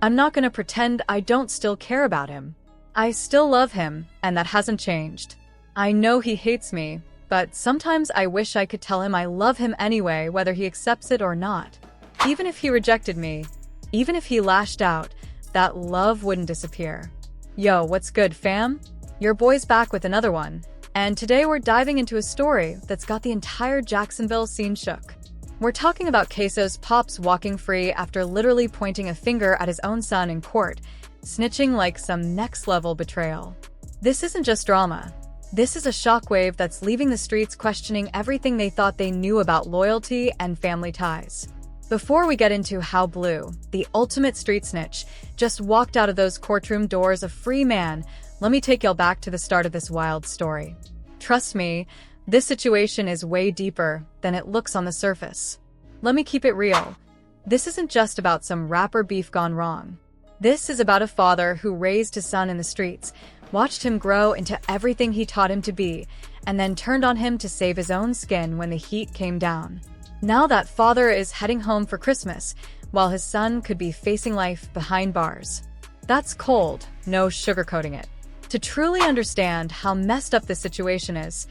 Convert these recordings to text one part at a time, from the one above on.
I'm not gonna pretend I don't still care about him. I still love him, and that hasn't changed. I know he hates me, but sometimes I wish I could tell him I love him anyway, whether he accepts it or not. Even if he rejected me, even if he lashed out, that love wouldn't disappear. Yo, what's good, fam? Your boy's back with another one. And today we're diving into a story that's got the entire Jacksonville scene shook. We're talking about Ksoo's pops walking free after literally pointing a finger at his own son in court, snitching like some next-level betrayal. This isn't just drama. This is a shockwave that's leaving the streets questioning everything they thought they knew about loyalty and family ties. Before we get into how Blue, the ultimate street snitch, just walked out of those courtroom doors a free man, let me take y'all back to the start of this wild story. Trust me, this situation is way deeper than it looks on the surface. Let me keep it real. This isn't just about some rapper beef gone wrong. This is about a father who raised his son in the streets, watched him grow into everything he taught him to be, and then turned on him to save his own skin when the heat came down. Now that father is heading home for Christmas, while his son could be facing life behind bars. That's cold, no sugarcoating it. To truly understand how messed up this situation is,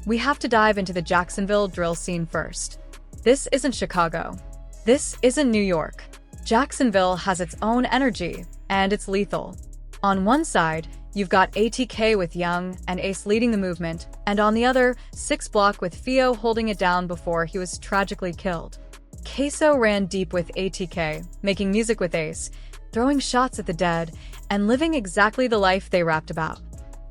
we have to dive into the Jacksonville drill scene first. This isn't Chicago. This isn't New York. Jacksonville has its own energy, and it's lethal. On one side, you've got ATK with Young and Ace leading the movement, and on the other, 6 Block with Theo holding it down before he was tragically killed. Ksoo ran deep with ATK, making music with Ace, throwing shots at the dead, and living exactly the life they rapped about.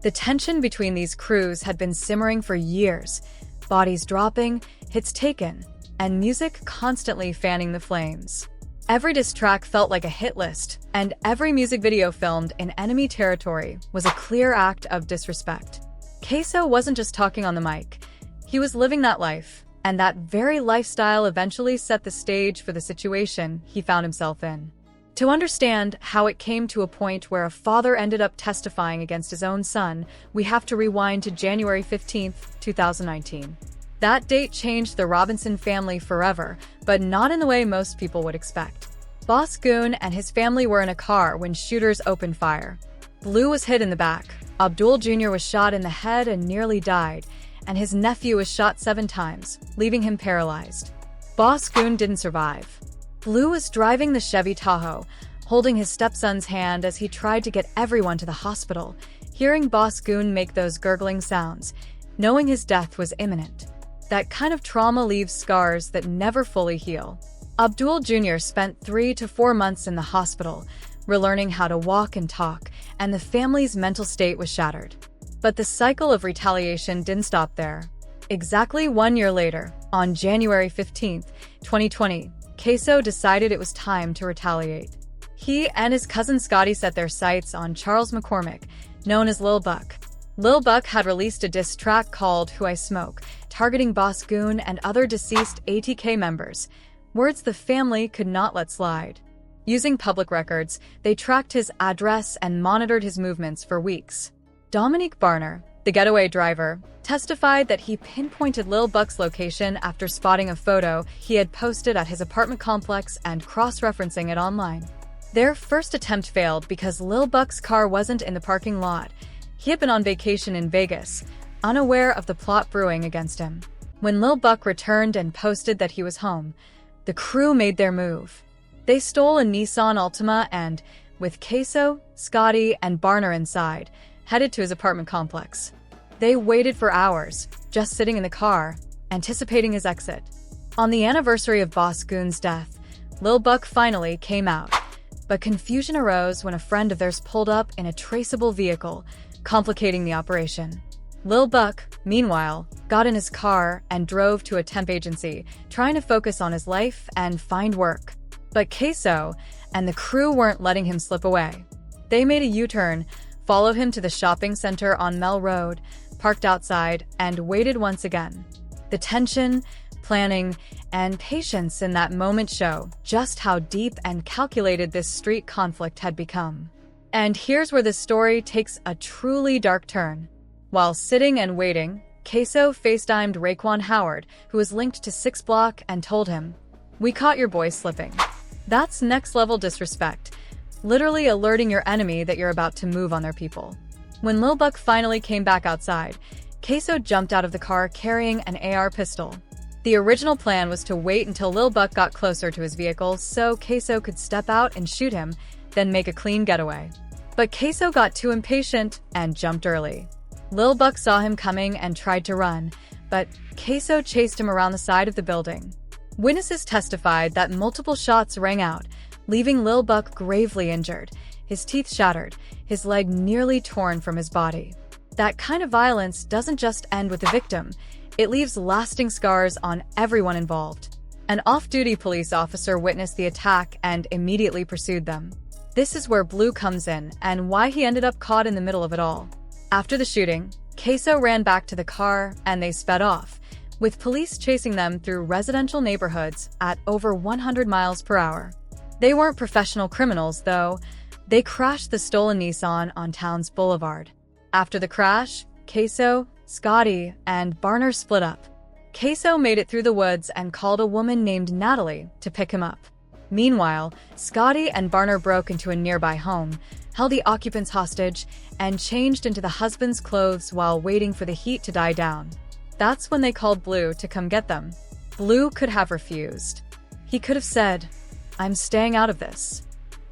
The tension between these crews had been simmering for years, bodies dropping, hits taken, and music constantly fanning the flames. Every diss track felt like a hit list, and every music video filmed in enemy territory was a clear act of disrespect. Ksoo wasn't just talking on the mic, he was living that life, and that very lifestyle eventually set the stage for the situation he found himself in. To understand how it came to a point where a father ended up testifying against his own son, we have to rewind to January 15, 2019. That date changed the Robinson family forever, but not in the way most people would expect. Boss Goon and his family were in a car when shooters opened fire. Blue was hit in the back, Abdul Jr. was shot in the head and nearly died, and his nephew was shot 7 times, leaving him paralyzed. Boss Goon didn't survive. Blue was driving the Chevy Tahoe, holding his stepson's hand as he tried to get everyone to the hospital, hearing Boss Goon make those gurgling sounds, knowing his death was imminent. That kind of trauma leaves scars that never fully heal. Abdul Jr. spent 3 to 4 months in the hospital, relearning how to walk and talk, and the family's mental state was shattered. But the cycle of retaliation didn't stop there. Exactly 1 year later, on January 15, 2020, Ksoo decided it was time to retaliate. He and his cousin Scotty set their sights on Charles McCormick, known as Lil Buck. Lil Buck had released a diss track called Who I Smoke, targeting Boss Goon and other deceased ATK members, words the family could not let slide. Using public records, they tracked his address and monitored his movements for weeks. Dominique Barner, the getaway driver, testified that he pinpointed Lil Buck's location after spotting a photo he had posted at his apartment complex and cross-referencing it online. Their first attempt failed because Lil Buck's car wasn't in the parking lot. He had been on vacation in Vegas, unaware of the plot brewing against him. When Lil Buck returned and posted that he was home, the crew made their move. They stole a Nissan Altima and, with Ksoo, Scotty, and Barner inside, headed to his apartment complex. They waited for hours, just sitting in the car, anticipating his exit. On the anniversary of Boss Goon's death, Lil Buck finally came out, but confusion arose when a friend of theirs pulled up in a traceable vehicle, complicating the operation. Lil Buck, meanwhile, got in his car and drove to a temp agency, trying to focus on his life and find work. But Ksoo and the crew weren't letting him slip away. They made a U-turn, followed him to the shopping center on Mel Road, parked outside, and waited once again. The tension, planning, and patience in that moment show just how deep and calculated this street conflict had become. And here's where the story takes a truly dark turn. While sitting and waiting, Ksoo FaceTimed Raekwon Howard, who was linked to 6 Block, and told him, "We caught your boy slipping." That's next-level disrespect. literally alerting your enemy that you're about to move on their people. When Lil Buck finally came back outside, Ksoo jumped out of the car carrying an AR pistol. The original plan was to wait until Lil Buck got closer to his vehicle so Ksoo could step out and shoot him, then make a clean getaway. But Ksoo got too impatient and jumped early. Lil Buck saw him coming and tried to run, but Ksoo chased him around the side of the building. Witnesses testified that multiple shots rang out, leaving Lil Buck gravely injured, his teeth shattered, his leg nearly torn from his body. That kind of violence doesn't just end with the victim, it leaves lasting scars on everyone involved. An off-duty police officer witnessed the attack and immediately pursued them. This is where Blue comes in and why he ended up caught in the middle of it all. After the shooting, Ksoo ran back to the car and they sped off, with police chasing them through residential neighborhoods at over 100 miles per hour. They weren't professional criminals, though. They crashed the stolen Nissan on Towns Boulevard. After the crash, Ksoo, Scotty, and Barner split up. Ksoo made it through the woods and called a woman named Natalie to pick him up. Meanwhile, Scotty and Barner broke into a nearby home, held the occupants hostage, and changed into the husband's clothes while waiting for the heat to die down. That's when they called Blue to come get them. Blue could have refused. He could have said, "I'm staying out of this."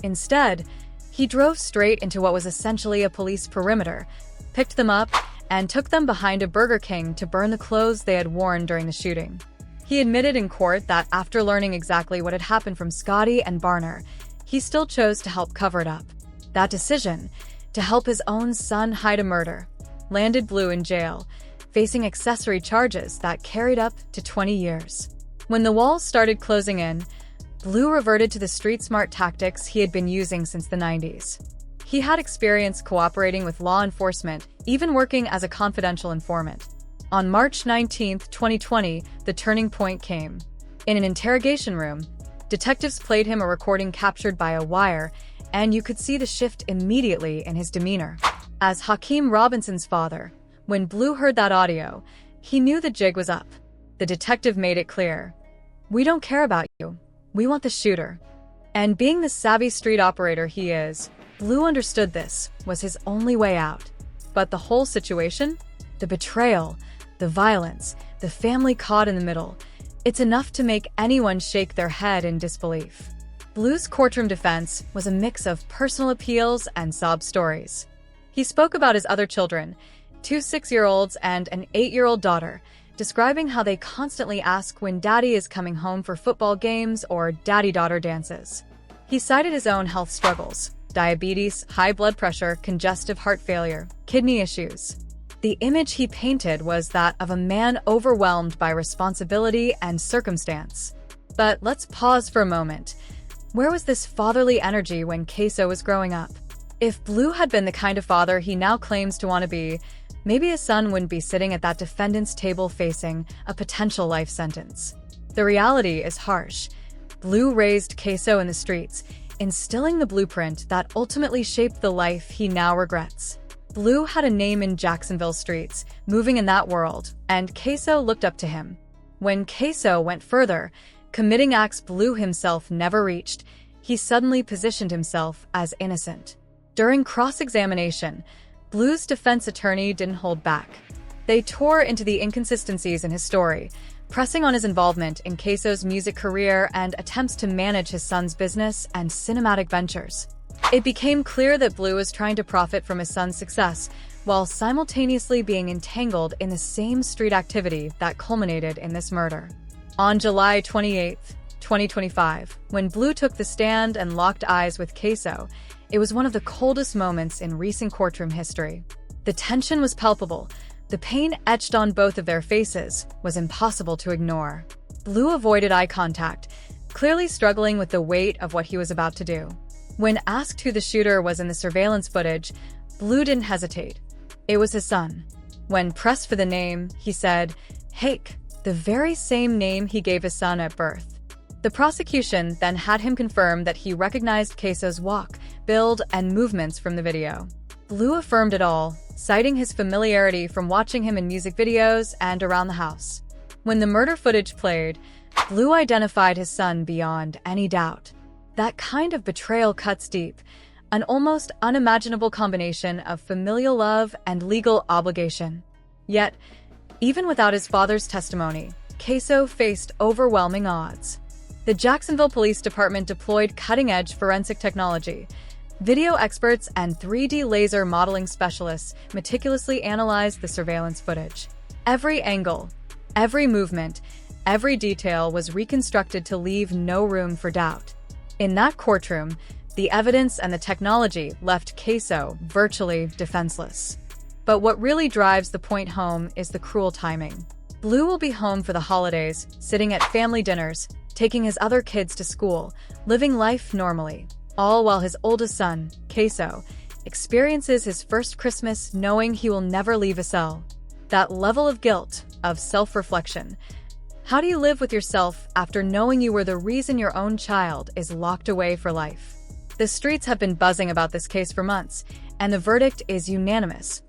Instead, he drove straight into what was essentially a police perimeter, picked them up, and took them behind a Burger King to burn the clothes they had worn during the shooting. He admitted in court that after learning exactly what had happened from Scotty and Barner, he still chose to help cover it up. That decision, to help his own son hide a murder, landed Blue in jail, facing accessory charges that carried up to 20 years. When the walls started closing in, Blue reverted to the street-smart tactics he had been using since the 90s. He had experience cooperating with law enforcement, even working as a confidential informant. On March 19, 2020, the turning point came. In an interrogation room, detectives played him a recording captured by a wire, and you could see the shift immediately in his demeanor. As Hakeem Robinson's father, when Blue heard that audio, he knew the jig was up. The detective made it clear, "We don't care about you. We want the shooter." And being the savvy street operator he is, Blue understood this was his only way out. But the whole situation? The betrayal, the violence, the family caught in the middle. It's enough to make anyone shake their head in disbelief. Blue's courtroom defense was a mix of personal appeals and sob stories. He spoke about his other children, 2 6-year-olds and an 8-year-old daughter, describing how they constantly ask when daddy is coming home for football games or daddy-daughter dances. He cited his own health struggles: diabetes, high blood pressure, congestive heart failure, kidney issues. The image he painted was that of a man overwhelmed by responsibility and circumstance. But let's pause for a moment. Where was this fatherly energy when Ksoo was growing up? If Blue had been the kind of father he now claims to want to be, maybe his son wouldn't be sitting at that defendant's table facing a potential life sentence. The reality is harsh. Blue raised Ksoo in the streets, instilling the blueprint that ultimately shaped the life he now regrets. Blue had a name in Jacksonville streets, moving in that world, and Ksoo looked up to him. When Ksoo went further, committing acts Blue himself never reached, he suddenly positioned himself as innocent. During cross-examination, Blue's defense attorney didn't hold back. They tore into the inconsistencies in his story, pressing on his involvement in Ksoo's music career and attempts to manage his son's business and cinematic ventures. It became clear that Blue was trying to profit from his son's success, while simultaneously being entangled in the same street activity that culminated in this murder. On July 28, 2025, when Blue took the stand and locked eyes with Ksoo, it was one of the coldest moments in recent courtroom history. The tension was palpable. The pain etched on both of their faces was impossible to ignore. Blue avoided eye contact, clearly struggling with the weight of what he was about to do. When asked who the shooter was in the surveillance footage, Blue didn't hesitate. It was his son. When pressed for the name, he said, "Hake," the very same name he gave his son at birth. The prosecution then had him confirm that he recognized Ksoo's walk, build, and movements from the video. Blue affirmed it all, citing his familiarity from watching him in music videos and around the house. When the murder footage played, Blue identified his son beyond any doubt. That kind of betrayal cuts deep, an almost unimaginable combination of familial love and legal obligation. Yet, even without his father's testimony, Ksoo faced overwhelming odds. The Jacksonville Police Department deployed cutting-edge forensic technology. Video experts and 3D laser modeling specialists meticulously analyzed the surveillance footage. Every angle, every movement, every detail was reconstructed to leave no room for doubt. In that courtroom, the evidence and the technology left Ksoo virtually defenseless. But what really drives the point home is the cruel timing. Blue will be home for the holidays, sitting at family dinners, taking his other kids to school, living life normally, all while his oldest son, Ksoo, experiences his first Christmas knowing he will never leave a cell. That level of guilt, of self-reflection. How do you live with yourself after knowing you were the reason your own child is locked away for life? The streets have been buzzing about this case for months, and the verdict is unanimous.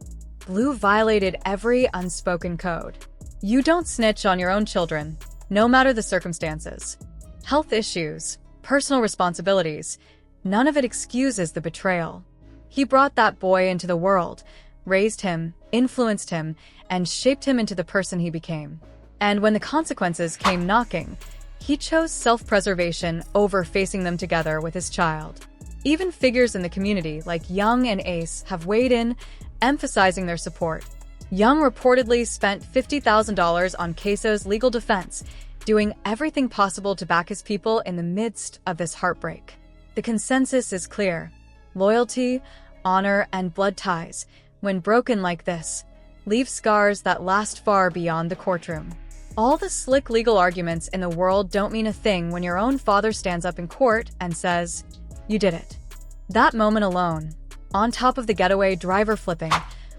Blue violated every unspoken code. You don't snitch on your own children, no matter the circumstances. Health issues, personal responsibilities, none of it excuses the betrayal. He brought that boy into the world, raised him, influenced him, and shaped him into the person he became. And when the consequences came knocking, he chose self-preservation over facing them together with his child. Even figures in the community like Young and Ace have weighed in, emphasizing their support. Young reportedly spent $50,000 on Ksoo's legal defense, doing everything possible to back his people in the midst of this heartbreak. The consensus is clear. Loyalty, honor, and blood ties, when broken like this, leave scars that last far beyond the courtroom. All the slick legal arguments in the world don't mean a thing when your own father stands up in court and says, "You did it." That moment alone, on top of the getaway driver flipping,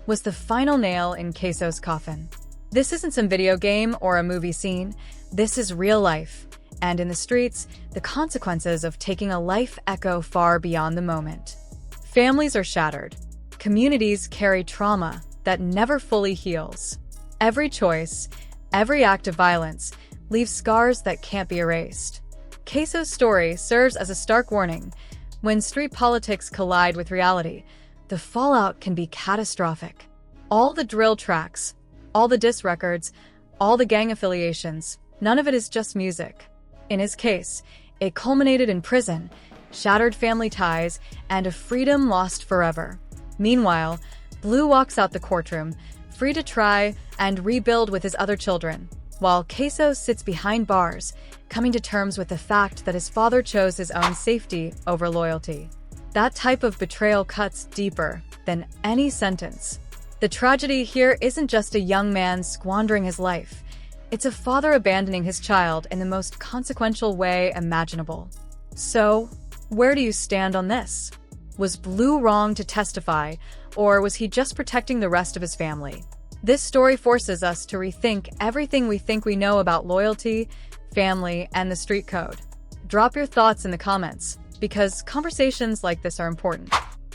was the final nail in Ksoo's coffin. This isn't some video game or a movie scene. This is real life. And in the streets, the consequences of taking a life echo far beyond the moment. Families are shattered. Communities carry trauma that never fully heals. Every choice, every act of violence, leaves scars that can't be erased. Ksoo's story serves as a stark warning. When street politics collide with reality, the fallout can be catastrophic. All the drill tracks, all the diss records, all the gang affiliations, none of it is just music. In his case, it culminated in prison, shattered family ties, and a freedom lost forever. Meanwhile, Blue walks out the courtroom, free to try and rebuild with his other children, while Ksoo sits behind bars, coming to terms with the fact that his father chose his own safety over loyalty. That type of betrayal cuts deeper than any sentence. The tragedy here isn't just a young man squandering his life. It's a father abandoning his child in the most consequential way imaginable. So, where do you stand on this? Was Blue wrong to testify, or was he just protecting the rest of his family? This story forces us to rethink everything we think we know about loyalty, family, and the street code. Drop your thoughts in the comments, because conversations like this are important.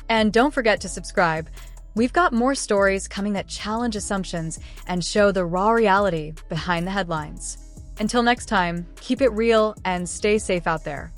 And don't forget to subscribe. We've got more stories coming that challenge assumptions and show the raw reality behind the headlines. Until next time, keep it real and stay safe out there.